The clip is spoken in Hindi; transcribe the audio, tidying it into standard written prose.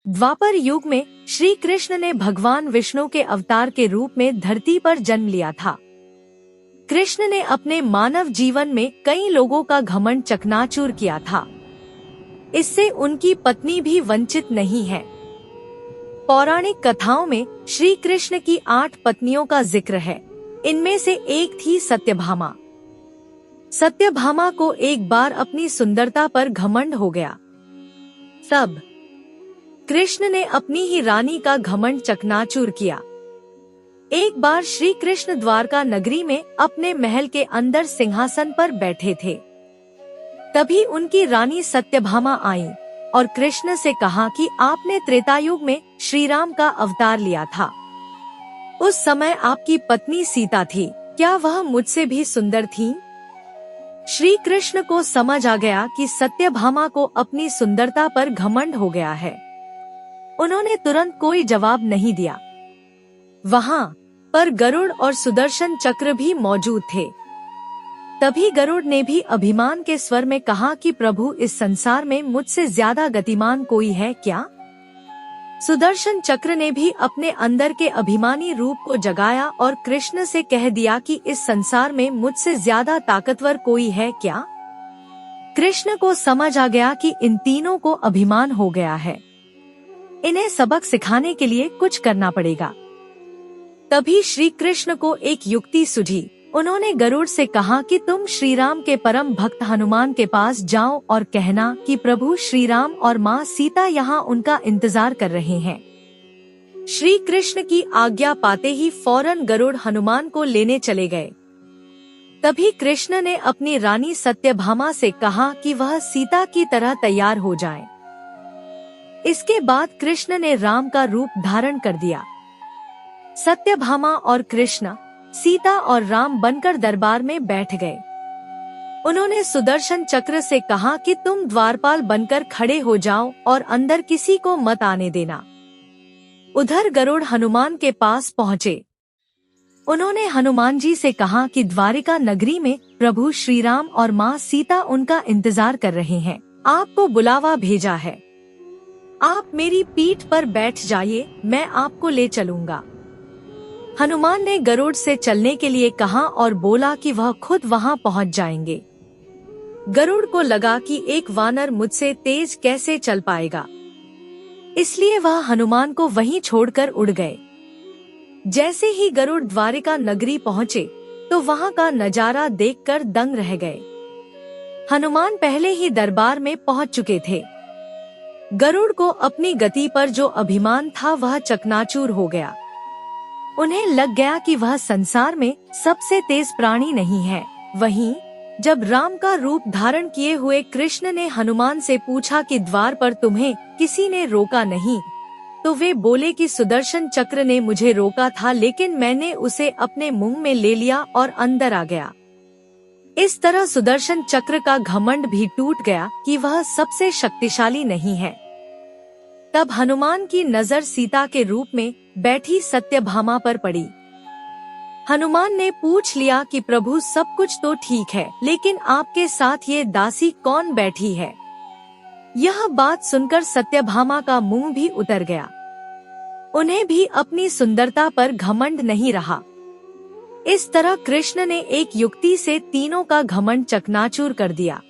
द्वापर युग में श्री कृष्ण ने भगवान विष्णु के अवतार के रूप में धरती पर जन्म लिया था। कृष्ण ने अपने मानव जीवन में कई लोगों का घमंड चकनाचूर किया था। इससे उनकी पत्नी भी वंचित नहीं है। पौराणिक कथाओं में श्री कृष्ण की 8 पत्नियों का जिक्र है। इनमें से एक थी सत्यभामा। सत्यभामा को एक बार अपनी सुंदरता पर घमंड हो गया। तब कृष्ण ने अपनी ही रानी का घमंड चकनाचूर किया। एक बार श्री कृष्ण द्वारका नगरी में अपने महल के अंदर सिंहासन पर बैठे थे। तभी उनकी रानी सत्यभामा आई और कृष्ण से कहा कि आपने त्रेतायुग में श्री राम का अवतार लिया था। उस समय आपकी पत्नी सीता थी, क्या वह मुझसे भी सुंदर थी? श्री कृष्ण को समझ आ गया कि सत्यभामा को अपनी सुंदरता पर घमंड हो गया है। उन्होंने तुरंत कोई जवाब नहीं दिया। वहाँ पर गरुड़ और सुदर्शन चक्र भी मौजूद थे। तभी गरुड़ ने भी अभिमान के स्वर में कहा कि प्रभु, इस संसार में मुझसे ज्यादा गतिमान कोई है क्या? सुदर्शन चक्र ने भी अपने अंदर के अभिमानी रूप को जगाया और कृष्ण से कह दिया कि इस संसार में मुझसे ज्यादा ताकतवर कोई है क्या? कृष्ण को समझ आ गया कि इन तीनों को अभिमान हो गया है। इन्हें सबक सिखाने के लिए कुछ करना पड़ेगा। तभी श्री कृष्ण को एक युक्ति सूझी। उन्होंने गरुड़ से कहा कि तुम श्री राम के परम भक्त हनुमान के पास जाओ और कहना कि प्रभु श्री राम और माँ सीता यहाँ उनका इंतजार कर रहे हैं। श्री कृष्ण की आज्ञा पाते ही फौरन गरुड़ हनुमान को लेने चले गए। तभी कृष्ण ने अपनी रानी सत्यभामा से कहा कि वह सीता की तरह तैयार हो जाए। इसके बाद कृष्ण ने राम का रूप धारण कर दिया। सत्यभामा और कृष्ण, सीता और राम बनकर दरबार में बैठ गए। उन्होंने सुदर्शन चक्र से कहा कि तुम द्वारपाल बनकर खड़े हो जाओ और अंदर किसी को मत आने देना। उधर गरुड़ हनुमान के पास पहुँचे। उन्होंने हनुमान जी से कहा कि द्वारिका नगरी में प्रभु श्री राम और माँ सीता उनका इंतजार कर रहे हैं। आपको बुलावा भेजा है। आप मेरी पीठ पर बैठ जाइए, मैं आपको ले चलूंगा। हनुमान ने गरुड़ से चलने के लिए कहा और बोला कि वह खुद वहां पहुंच जाएंगे। गरुड़ को लगा कि एक वानर मुझसे तेज कैसे चल पाएगा, इसलिए वह हनुमान को वहीं छोड़कर उड़ गए। जैसे ही गरुड़ द्वारिका नगरी पहुंचे तो वहां का नजारा देखकर दंग रह गए। हनुमान पहले ही दरबार में पहुंच चुके थे। गरुड़ को अपनी गति पर जो अभिमान था वह चकनाचूर हो गया। उन्हें लग गया कि वह संसार में सबसे तेज प्राणी नहीं है। वहीं जब राम का रूप धारण किए हुए कृष्ण ने हनुमान से पूछा कि द्वार पर तुम्हें किसी ने रोका नहीं, तो वे बोले कि सुदर्शन चक्र ने मुझे रोका था, लेकिन मैंने उसे अपने मुंह में ले लिया और अंदर आ गया। इस तरह सुदर्शन चक्र का घमंड भी टूट गया कि वह सबसे शक्तिशाली नहीं है। तब हनुमान की नजर सीता के रूप में बैठी सत्यभामा पर पड़ी। हनुमान ने पूछ लिया कि प्रभु, सब कुछ तो ठीक है, लेकिन आपके साथ ये दासी कौन बैठी है? यह बात सुनकर सत्यभामा का मुंह भी उतर गया। उन्हें भी अपनी सुंदरता पर घमंड नहीं रहा। इस तरह कृष्ण ने एक युक्ति से तीनों का घमंड चकनाचूर कर दिया।